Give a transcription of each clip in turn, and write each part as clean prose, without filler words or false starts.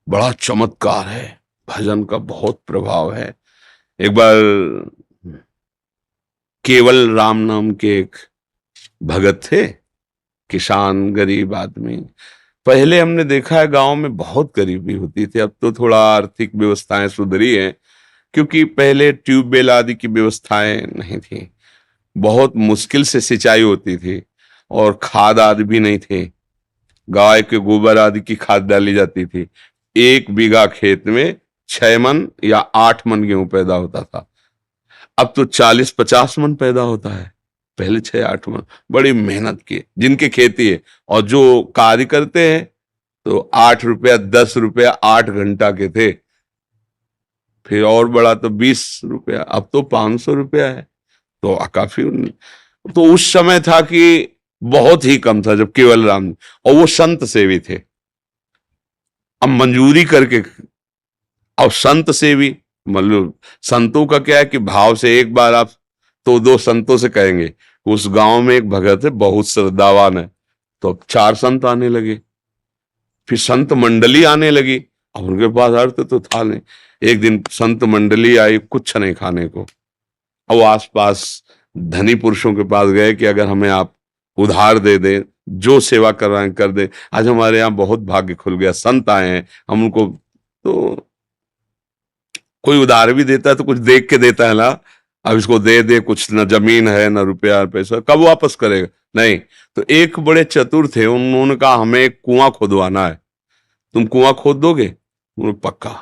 बड़ा चमत्कार है, भजन का बहुत प्रभाव है। एक बार केवल राम नाम के एक भगत थे, किसान गरीब आदमी। पहले हमने देखा है गांव में बहुत गरीबी होती थी, अब तो थोड़ा आर्थिक व्यवस्थाएं सुधरी हैं, क्योंकि पहले ट्यूबवेल आदि की व्यवस्थाएं नहीं थी। बहुत मुश्किल से सिंचाई होती थी और खाद आदि भी नहीं थे। गाय के गोबर आदि की खाद डाली जाती थी। 1 बीघा खेत में 6 मन या 8 मन गेहूं पैदा होता था। अब तो 40-50 मन पैदा होता है, पहले 6-8 मन। बड़ी मेहनत की जिनकी खेती है, और जो कार्य करते हैं तो 8 रुपया 10 रुपया 8 घंटा के थे। फिर और बड़ा तो 20 रुपया, अब तो 500 रुपया है। तो काफी तो उस समय था कि बहुत ही कम था जब केवल राम, और वो संत सेवी थे। अब मंजूरी करके, और संत सेवी मतलब संतों का क्या है कि भाव से एक बार आप तो 2 संतों से कहेंगे। उस गांव में एक भगत है बहुत श्रद्धावान है, तो अब 4 संत आने लगे, फिर संत मंडली आने लगी। अब उनके पास अर्थ तो था नहीं। एक दिन संत मंडली आई, कुछ नहीं खाने को। अब वो आसपास धनी पुरुषों के पास गए कि अगर हमें आप उधार दे दें, जो सेवा कर रहे हैं कर दें, आज हमारे यहाँ बहुत भाग्य खुल गया, संत आए हैं, हम उनको तो कोई उधार भी देता है तो कुछ देख के देता है ना। अब इसको दे दे, कुछ न जमीन है न रुपया पैसा, कब वापस करेगा? नहीं। तो एक बड़े चतुर थे, उन्होंने कहा हमें एक कुआं खोदवाना है, तुम कुआं खोद दोगे? पक्का,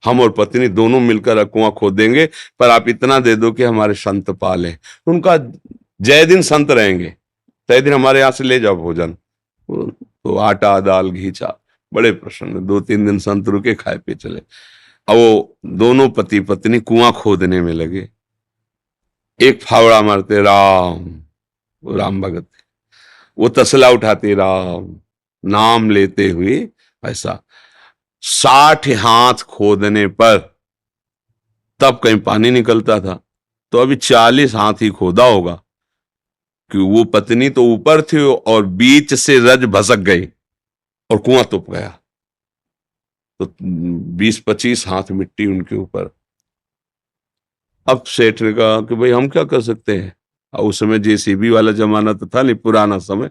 हम और पत्नी दोनों मिलकर कुआं खोद देंगे, पर आप इतना दे दो कि हमारे संत पाले। उनका जय दिन संत रहेंगे, तय दिन हमारे यहाँ से ले जाओ भोजन। तो आटा दाल घी चा, बड़े प्रसन्न। 2-3 दिन संत रुके, खाए पे चले। अब वो दोनों पति पत्नी कुआं खोदने में लगे। एक फावड़ा मारते राम, वो राम भगत, वो तसला उठाते राम, नाम लेते हुए। ऐसा 60 हाथ खोदने पर तब कहीं पानी निकलता था। तो अभी 40 हाथ ही खोदा होगा कि वो पत्नी तो ऊपर थी और बीच से रज भसक गई और कुआं तुप गया। तो 20-25 हाथ मिट्टी उनके ऊपर। अब सेठ ने कहा कि भाई हम क्या कर सकते हैं, और उस समय जेसीबी वाला जमाना तो था नहीं, पुराना समय।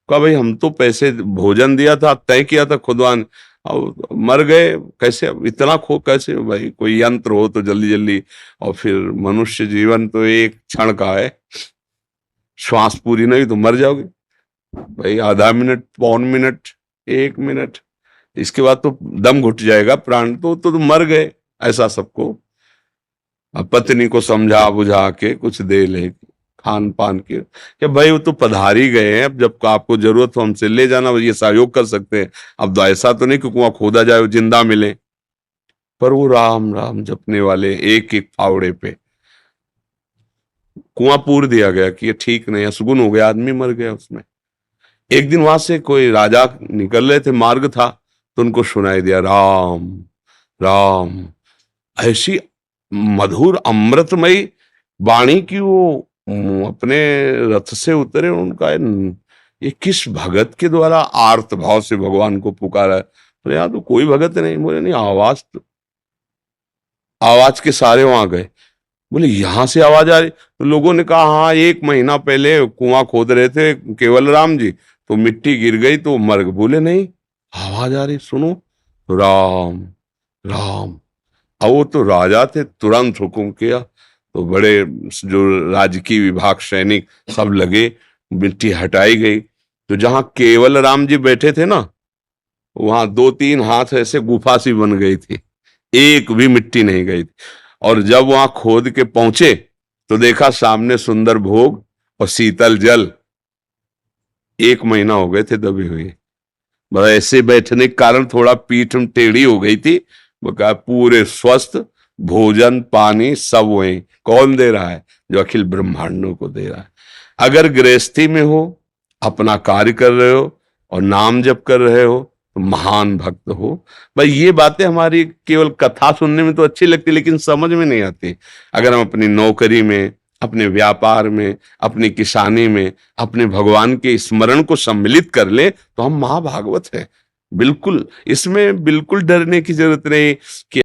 कहा भाई हम तो पैसे भोजन दिया था, तय किया था खुदवान, और मर गए कैसे? अब इतना खो कैसे भाई? कोई यंत्र हो तो जल्दी जल्दी। और फिर मनुष्य जीवन तो एक क्षण का है, श्वास पूरी नहीं तो मर जाओगे भाई। आधा मिनट, पौन मिनट, 1 मिनट, इसके बाद तो दम घुट जाएगा, प्राण तो मर गए। ऐसा सबको। अब पत्नी को समझा बुझा के कुछ दे ले खान पान के, कि भाई वो तो पधारी गए हैं, अब जब आपको जरूरत हो हमसे ले जाना, ये सहयोग कर सकते हैं। अब तो ऐसा तो नहीं कि कुआं खोदा जाए जिंदा मिले। पर वो राम राम जपने वाले एक एक फावड़े पे कुआं पूर दिया गया कि ये ठीक नहीं, असगुन हो गया, आदमी मर गया उसमें। एक दिन वहां से कोई राजा निकल रहे थे, मार्ग था, तो उनको सुनाई दिया राम राम। ऐसी मधुर अमृतमयी वाणी की वो अपने रथ से उतरे। उनका ये किस भगत के द्वारा आर्त भाव से भगवान को पुकारा है? बोले यहाँ तो कोई भगत नहीं। बोले नहीं, आवाज तो, आवाज के सारे वहां गए। बोले यहां से आवाज आ रही? तो लोगों ने कहा हाँ, 1 महीना पहले कुआं खोद रहे थे केवल राम जी, तो मिट्टी गिर गई तो मर गए। बोले नहीं, आवाज आ रही, सुनो। तो राम राम। अब वो तो राजा थे, तुरंत हुक्म किया। तो बड़े जो राजकीय विभाग सैनिक सब लगे, मिट्टी हटाई गई। तो जहां केवल राम जी बैठे थे ना, वहां 2-3 हाथ ऐसे गुफा सी बन गई थी, एक भी मिट्टी नहीं गई थी। और जब वहां खोद के पहुंचे तो देखा सामने सुंदर भोग और शीतल जल। 1 महीना हो गए थे दबे हुए। बस ऐसे बैठने के कारण थोड़ा पीठ टेढ़ी हो गई थी। वो कहा पूरे स्वस्थ, भोजन पानी सब वही। कौन दे रहा है? जो अखिल ब्रह्मांडों को दे रहा है। अगर गृहस्थी में हो, अपना कार्य कर रहे हो और नाम जप कर रहे हो, तो महान भक्त हो। भाई ये बातें हमारी केवल कथा सुनने में तो अच्छी लगती, लेकिन समझ में नहीं आती। अगर हम अपनी नौकरी में, अपने व्यापार में, अपनी किसानी में अपने भगवान के स्मरण को सम्मिलित कर ले, तो हम महाभागवत हैं। बिल्कुल, इसमें बिल्कुल डरने की जरूरत नहीं कि